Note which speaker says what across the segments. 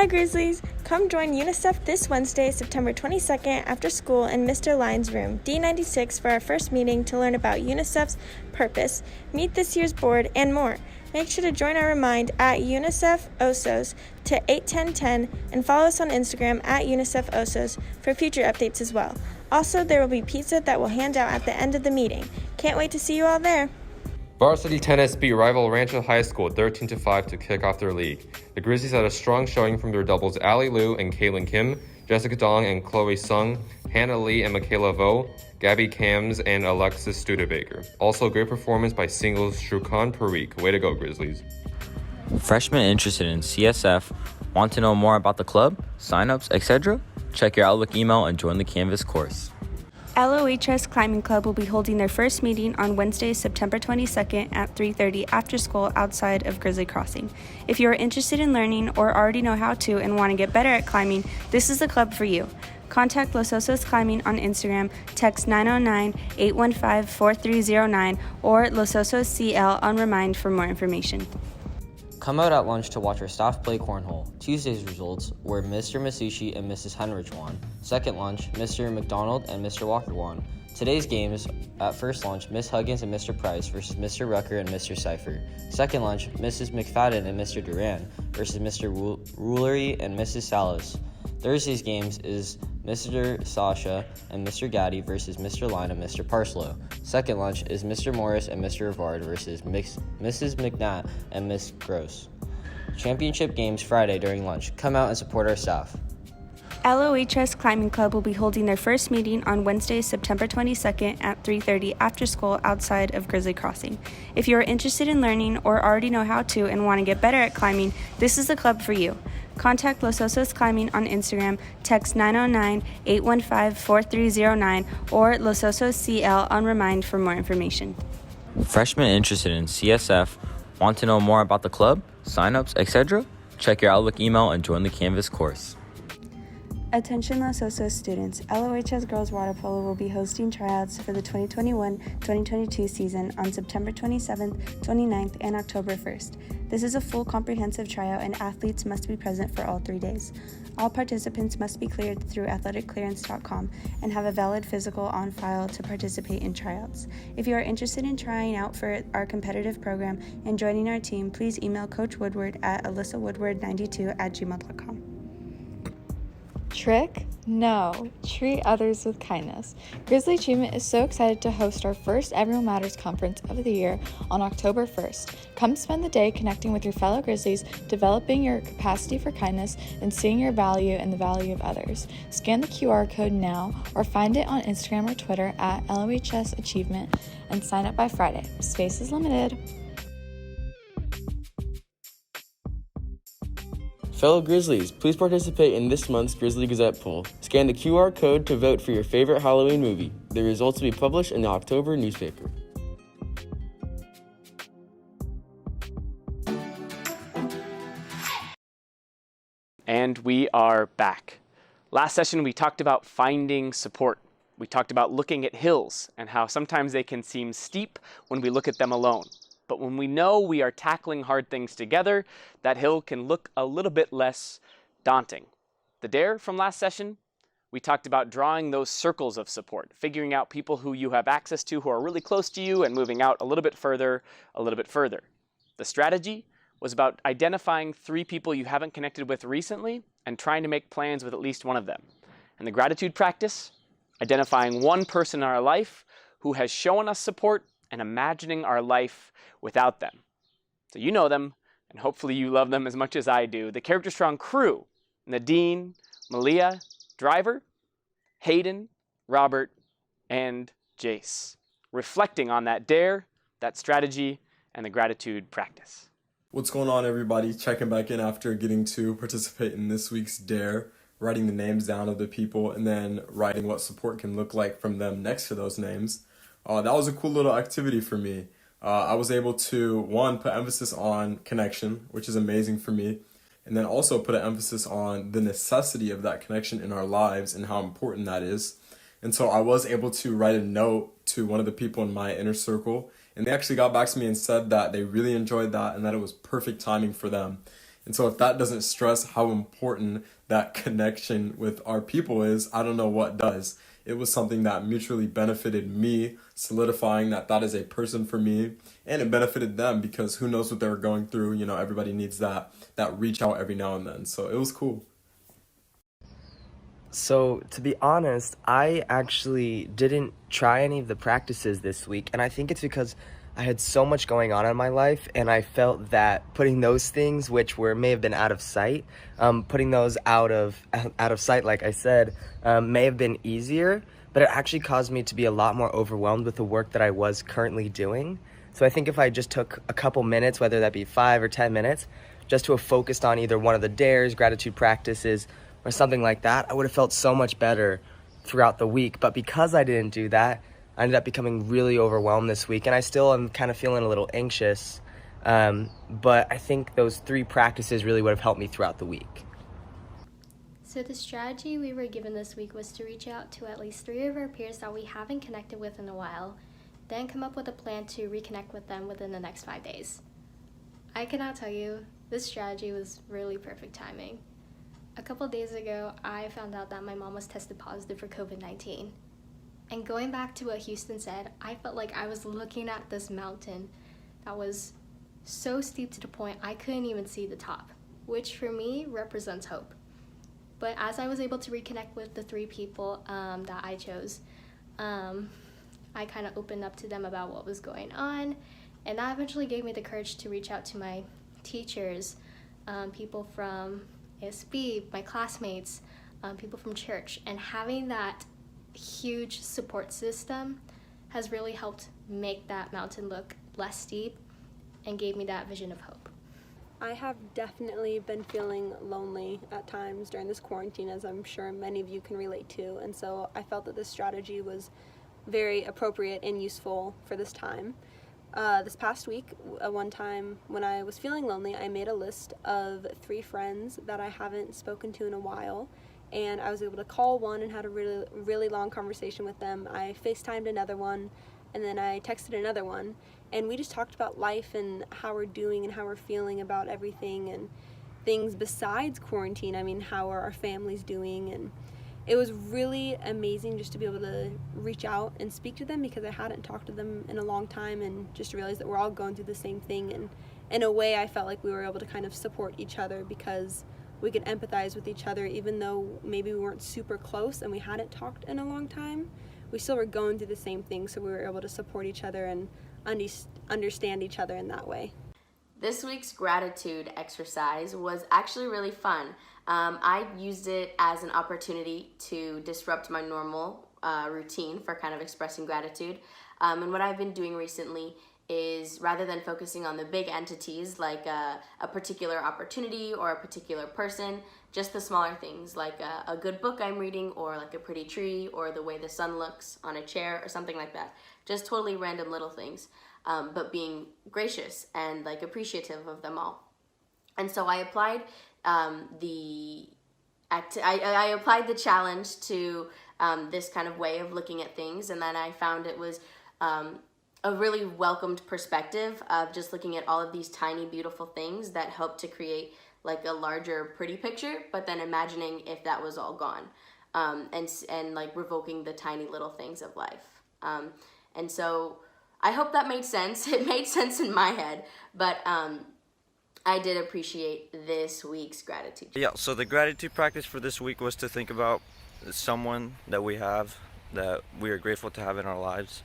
Speaker 1: Hi Grizzlies! Come join UNICEF this Wednesday, September 22nd after school in Mr. Lyons' room, D96, for our first meeting to learn about UNICEF's purpose, meet this year's board, and more. Make sure to join our remind at UNICEF OSOS to 81010 and follow us on Instagram at UNICEF OSOS for future updates as well. Also, there will be pizza that we'll hand out at the end of the meeting. Can't wait to see you all there!
Speaker 2: Varsity tennis beat rival Rancho High School 13-5 to kick off their league. The Grizzlies had a strong showing from their doubles Ali Liu and Caitlin Kim, Jessica Dong and Chloe Sung, Hannah Lee and Michaela Vo, Gabby Cams and Alexis Studebaker. Also, great performance by singles Shrukan Parikh. Way to go, Grizzlies.
Speaker 3: Freshmen interested in CSF, want to know more about the club, signups, etc.? Check your Outlook email and join the Canvas course.
Speaker 4: LOHS Climbing Club will be holding their first meeting on Wednesday, September 22nd at 3:30 after school outside of Grizzly Crossing. If you are interested in learning or already know how to and want to get better at climbing, this is the club for you. Contact Los Osos Climbing on Instagram, text 909-815-4309, or Los Osos CL on Remind for more information.
Speaker 5: Come out at lunch to watch our staff play cornhole. Tuesday's results were Mr. Masucci and Mrs. Henrich won. Second lunch, Mr. McDonald and Mr. Walker won. Today's games, at first lunch, Miss Huggins and Mr. Price versus Mr. Rucker and Mr. Cipher. Second lunch, Mrs. McFadden and Mr. Duran versus Mr. Rulery and Mrs. Salas. Thursday's games is Mr. Sasha and Mr. Gaddy versus Mr. Line and Mr. Parslow. Second lunch is Mr. Morris and Mr. Rivard versus Mrs. McNatt and Miss Gross. Championship games Friday during lunch. Come out and support our staff.
Speaker 4: LOHS Climbing Club will be holding their first meeting on Wednesday, September 22nd at 3:30 after school outside of Grizzly Crossing. If you are interested in learning or already know how to and want to get better at climbing, this is the club for you. Contact Los Osos Climbing on Instagram, text 909-815-4309, or Los Osos CL on Remind for more information.
Speaker 3: Freshmen interested in CSF, want to know more about the club, signups, etc.? Check your Outlook email and join the Canvas course.
Speaker 4: Attention Los Osos students, LOHS Girls Water Polo will be hosting tryouts for the 2021-2022 season on September 27th, 29th, and October 1st. This is a full comprehensive tryout and athletes must be present for all 3 days. All participants must be cleared through athleticlearance.com and have a valid physical on file to participate in tryouts. If you are interested in trying out for our competitive program and joining our team, please email Coach Woodward at alyssawoodward92@gmail.com.
Speaker 6: Trick? No. Treat others with kindness. Grizzly Achievement is so excited to host our first Everyone Matters Conference of the year on October 1st. Come spend the day connecting with your fellow Grizzlies, developing your capacity for kindness, and seeing your value and the value of others. Scan the QR code now or find it on Instagram or Twitter at LOHS Achievement and sign up by Friday. Space is limited.
Speaker 7: Fellow Grizzlies, please participate in this month's Grizzly Gazette poll. Scan the QR code to vote for your favorite Halloween movie. The results will be published in the October newspaper.
Speaker 8: And we are back. Last session we talked about finding support. We talked about looking at hills and how sometimes they can seem steep when we look at them alone. But when we know we are tackling hard things together, that hill can look a little bit less daunting. The dare from last session, we talked about drawing those circles of support, figuring out people who you have access to who are really close to you and moving out a little bit further, a little bit further. The strategy was about identifying 3 people you haven't connected with recently and trying to make plans with at least one of them. And the gratitude practice, identifying one person in our life who has shown us support and imagining our life without them. So you know them, and hopefully you love them as much as I do. The Character Strong crew: Nadine, Malia, Driver, Hayden, Robert, and Jace. Reflecting on that dare, that strategy, and the gratitude practice.
Speaker 9: What's going on, everybody? Checking back in after getting to participate in this week's dare, writing the names down of the people, and then writing what support can look like from them next to those names. That was a cool little activity for me. I was able to, one, put emphasis on connection, which is amazing for me, and then also put an emphasis on the necessity of that connection in our lives and how important that is. And so I was able to write a note to one of the people in my inner circle, and they actually got back to me and said that they really enjoyed that and that it was perfect timing for them. And so if that doesn't stress how important that connection with our people is, I don't know what does. It was something that mutually benefited me, solidifying that that is a person for me, and it benefited them because who knows what they were going through. You know, everybody needs that reach out every now and then. So it was cool.
Speaker 10: So, to be honest, I actually didn't try any of the practices this week, and I think it's because I had so much going on in my life, and I felt that putting those things, which may have been out of sight, putting those out of sight, like I said, may have been easier, but it actually caused me to be a lot more overwhelmed with the work that I was currently doing. So I think if I just took a couple minutes, whether that be 5 or 10 minutes, just to have focused on either one of the dares, gratitude practices, or something like that, I would have felt so much better throughout the week. But because I didn't do that, I ended up becoming really overwhelmed this week, and I still am kind of feeling a little anxious. But I think those 3 practices really would have helped me throughout the week.
Speaker 11: So the strategy we were given this week was to reach out to at least 3 of our peers that we haven't connected with in a while, then come up with a plan to reconnect with them within the next 5 days. I cannot tell you, this strategy was really perfect timing. A couple days ago, I found out that my mom was tested positive for COVID-19. And going back to what Houston said, I felt like I was looking at this mountain that was so steep to the point I couldn't even see the top, which for me represents hope. But as I was able to reconnect with the 3 people that I chose, I kind of opened up to them about what was going on, and that eventually gave me the courage to reach out to my teachers, people from ASB, my classmates, people from church, and having that huge support system has really helped make that mountain look less steep and gave me that vision of hope.
Speaker 12: I have definitely been feeling lonely at times during this quarantine, as I'm sure many of you can relate to, and so I felt that this strategy was very appropriate and useful for this time. This past week, one time when I was feeling lonely, I made a list of 3 friends that I haven't spoken to in a while, and I was able to call one and had a really long conversation with them. I FaceTimed another one, and then I texted another one, and we just talked about life and how we're doing and how we're feeling about everything and things besides quarantine. I mean, how are our families doing? And it was really amazing just to be able to reach out and speak to them, because I hadn't talked to them in a long time, and just realized that we're all going through the same thing. And in a way, I felt like we were able to kind of support each other, because we could empathize with each other, even though maybe we weren't super close and we hadn't talked in a long time. We still were going through the same thing, so we were able to support each other and understand each other in that way.
Speaker 13: This week's gratitude exercise was actually really fun. I used it as an opportunity to disrupt my normal routine for kind of expressing gratitude. And what I've been doing recently is, rather than focusing on the big entities like a particular opportunity or a particular person, just the smaller things like a good book I'm reading, or like a pretty tree, or the way the sun looks on a chair, or something like that. Just totally random little things, but being gracious and like appreciative of them all. And so I applied I applied the challenge to this kind of way of looking at things, and then I found it was a really welcomed perspective of just looking at all of these tiny, beautiful things that help to create like a larger, pretty picture, but then imagining if that was all gone, and like revoking the tiny little things of life. And so I hope that made sense. It made sense in my head, but I did appreciate this week's gratitude.
Speaker 14: Yeah, so the gratitude practice for this week was to think about someone that we have, that we are grateful to have in our lives,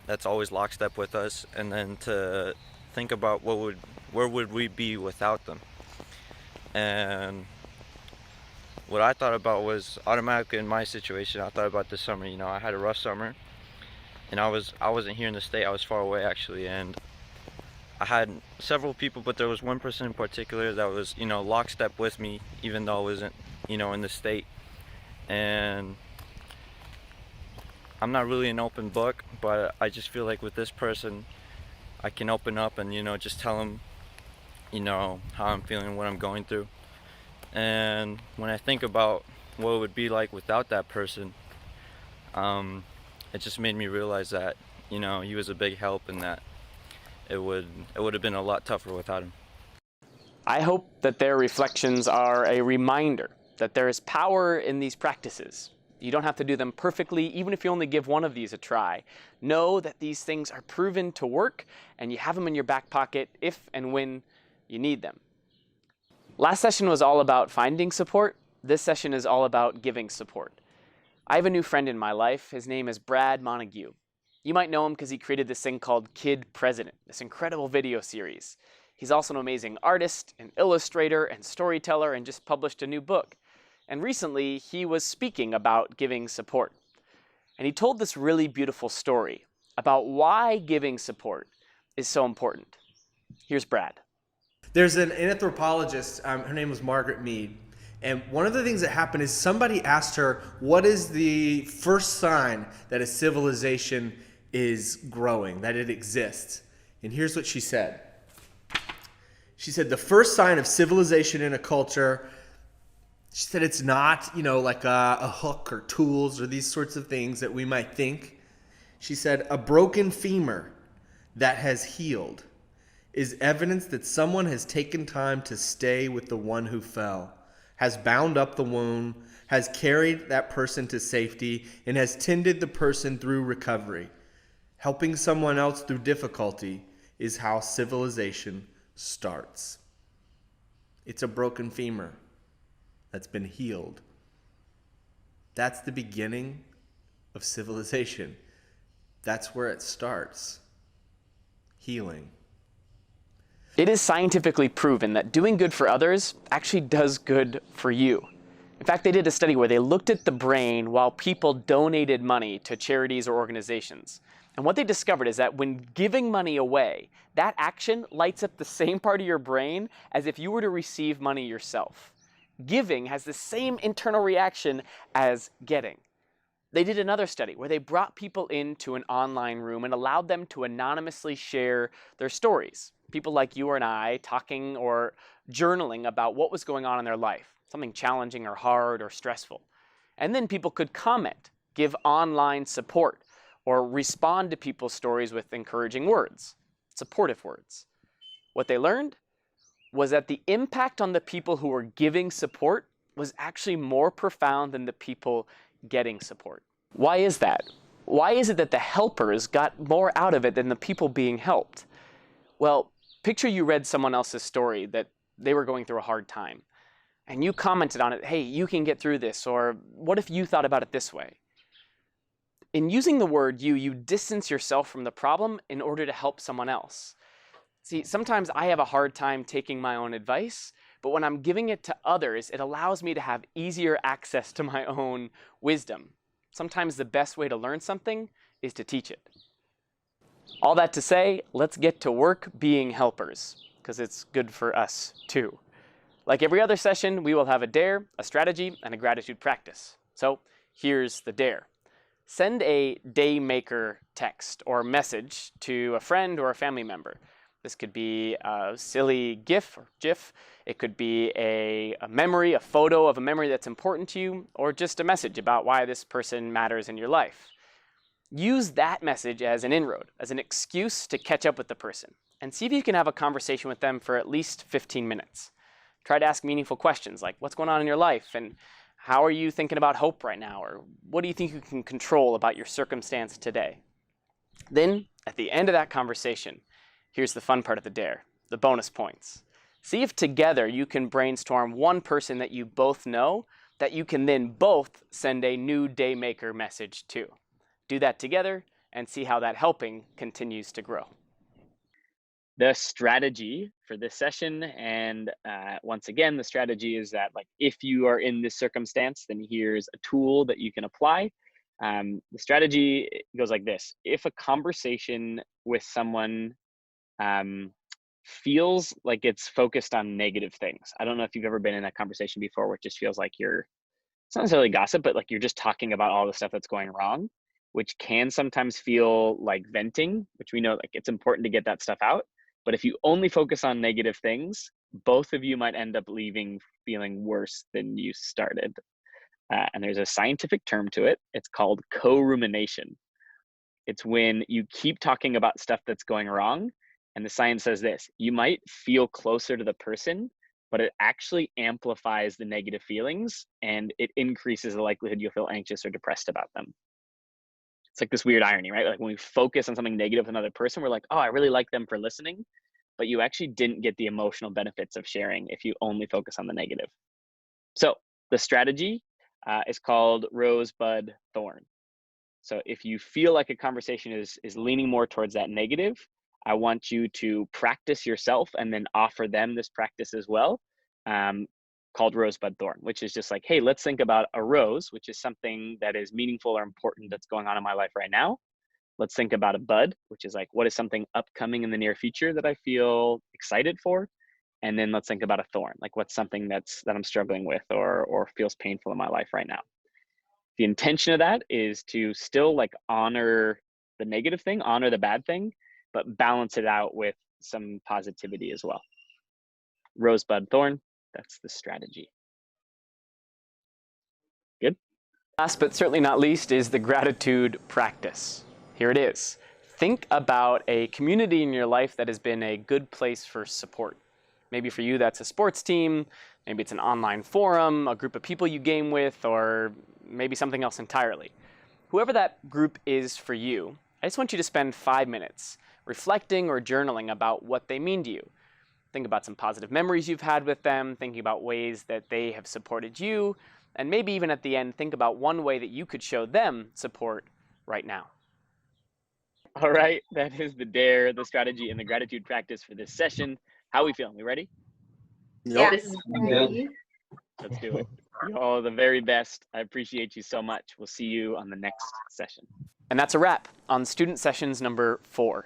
Speaker 14: that's always lockstep with us, and then to think about where would we be without them. And what I thought about was automatically in my situation. I thought about this summer. You know, I had a rough summer, and I wasn't here in the state. I was far away actually, and I had several people, but there was one person in particular that was, you know, lockstep with me, even though I wasn't, you know, in the state. And I'm not really an open book, but I just feel like with this person, I can open up and, you know, just tell him, you know, how I'm feeling, what I'm going through. And when I think about what it would be like without that person, it just made me realize that, you know, he was a big help, and that it would have been a lot tougher without him.
Speaker 8: I hope that their reflections are a reminder that there is power in these practices. You don't have to do them perfectly, even if you only give one of these a try. Know that these things are proven to work, and you have them in your back pocket if and when you need them. Last session was all about finding support. This session is all about giving support. I have a new friend in my life. His name is Brad Montague. You might know him because he created this thing called Kid President, this incredible video series. He's also an amazing artist, an illustrator, and storyteller, and just published a new book. And recently, he was speaking about giving support. And he told this really beautiful story about why giving support is so important. Here's Brad.
Speaker 15: There's an anthropologist, her name was Margaret Mead, and one of the things that happened is somebody asked her, what is the first sign that a civilization is growing, that it exists? And here's what she said. She said, the first sign of civilization in a culture, she said it's not, like a hook or tools or these sorts of things that we might think. She said, a broken femur that has healed is evidence that someone has taken time to stay with the one who fell, has bound up the wound, has carried that person to safety, and has tended the person through recovery. Helping someone else through difficulty is how civilization starts. It's a broken femur that's been healed. That's the beginning of civilization. That's where it starts. Healing.
Speaker 8: It is scientifically proven that doing good for others actually does good for you. In fact, they did a study where they looked at the brain while people donated money to charities or organizations. And what they discovered is that when giving money away, that action lights up the same part of your brain as if you were to receive money yourself. Giving has the same internal reaction as getting. They did another study where they brought people into an online room and allowed them to anonymously share their stories. People like you and I talking or journaling about what was going on in their life, something challenging or hard or stressful. And then people could comment, give online support, or respond to people's stories with encouraging words, supportive words. What they learned was that the impact on the people who were giving support was actually more profound than the people getting support. Why is that? Why is it that the helpers got more out of it than the people being helped? Well, picture you read someone else's story that they were going through a hard time, and you commented on it, hey, you can get through this, or what if you thought about it this way? In using the word you distance yourself from the problem in order to help someone else. See, sometimes I have a hard time taking my own advice, but when I'm giving it to others, it allows me to have easier access to my own wisdom. Sometimes the best way to learn something is to teach it. All that to say, let's get to work being helpers, because it's good for us too. Like every other session, we will have a dare, a strategy, and a gratitude practice. So here's the dare. Send a Daymaker text or message to a friend or a family member. This could be a silly GIF or GIF. It could be a memory, a photo of a memory that's important to you, or just a message about why this person matters in your life. Use that message as an inroad, as an excuse to catch up with the person, and see if you can have a conversation with them for at least 15 minutes. Try to ask meaningful questions like, what's going on in your life? And how are you thinking about hope right now? Or what do you think you can control about your circumstance today? Then, at the end of that conversation, here's the fun part of the dare, the bonus points. See if together you can brainstorm one person that you both know that you can then both send a new Daymaker message to. Do that together and see how that helping continues to grow.
Speaker 16: The strategy for this session, and once again, the strategy is that if you are in this circumstance, then here's a tool that you can apply. The strategy goes like this. If a conversation with someone feels like it's focused on negative things. I don't know if you've ever been in that conversation before where it just feels like it's not necessarily gossip, but you're just talking about all the stuff that's going wrong, which can sometimes feel like venting, which we know it's important to get that stuff out. But if you only focus on negative things, both of you might end up leaving feeling worse than you started. And there's a scientific term to it. It's called co-rumination. It's when you keep talking about stuff that's going wrong And the science says this: you might feel closer to the person, but it actually amplifies the negative feelings and it increases the likelihood you'll feel anxious or depressed about them. It's like this weird irony, right? Like when we focus on something negative with another person, we're like, oh, I really like them for listening, but you actually didn't get the emotional benefits of sharing if you only focus on the negative. So the strategy is called rose, bud, thorn. So if you feel like a conversation is leaning more towards that negative, I want you to practice yourself and then offer them this practice as well, called rose, bud, thorn, which is just like, hey, let's think about a rose, which is something that is meaningful or important that's going on in my life right now. Let's think about a bud, which is like, what is something upcoming in the near future that I feel excited for? And then let's think about a thorn, like what's something that I'm struggling with or feels painful in my life right now. The intention of that is to still like honor the negative thing, honor the bad thing, but balance it out with some positivity as well. Rose, bud, thorn, that's the strategy. Good.
Speaker 8: Last but certainly not least is the gratitude practice. Here it is. Think about a community in your life that has been a good place for support. Maybe for you that's a sports team, maybe it's an online forum, a group of people you game with, or maybe something else entirely. Whoever that group is for you, I just want you to spend 5 minutes reflecting or journaling about what they mean to you. Think about some positive memories you've had with them, thinking about ways that they have supported you, and maybe even at the end, think about one way that you could show them support right now.
Speaker 16: All right, that is the dare, the strategy, and the gratitude practice for this session. How are we feeling? We ready?
Speaker 9: Yep.
Speaker 13: This is ready.
Speaker 16: Let's do it. You all are the very best. I appreciate you so much. We'll see you on the next session.
Speaker 8: And that's a wrap on student sessions number 4.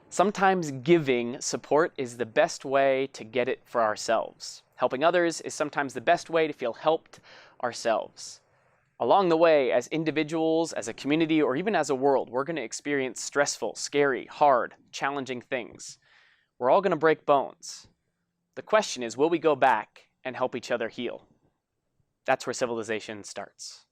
Speaker 8: Sometimes giving support is the best way to get it for ourselves. Helping others is sometimes the best way to feel helped ourselves. Along the way, as individuals, as a community, or even as a world, we're going to experience stressful, scary, hard, challenging things. We're all going to break bones. The question is, will we go back and help each other heal? That's where civilization starts.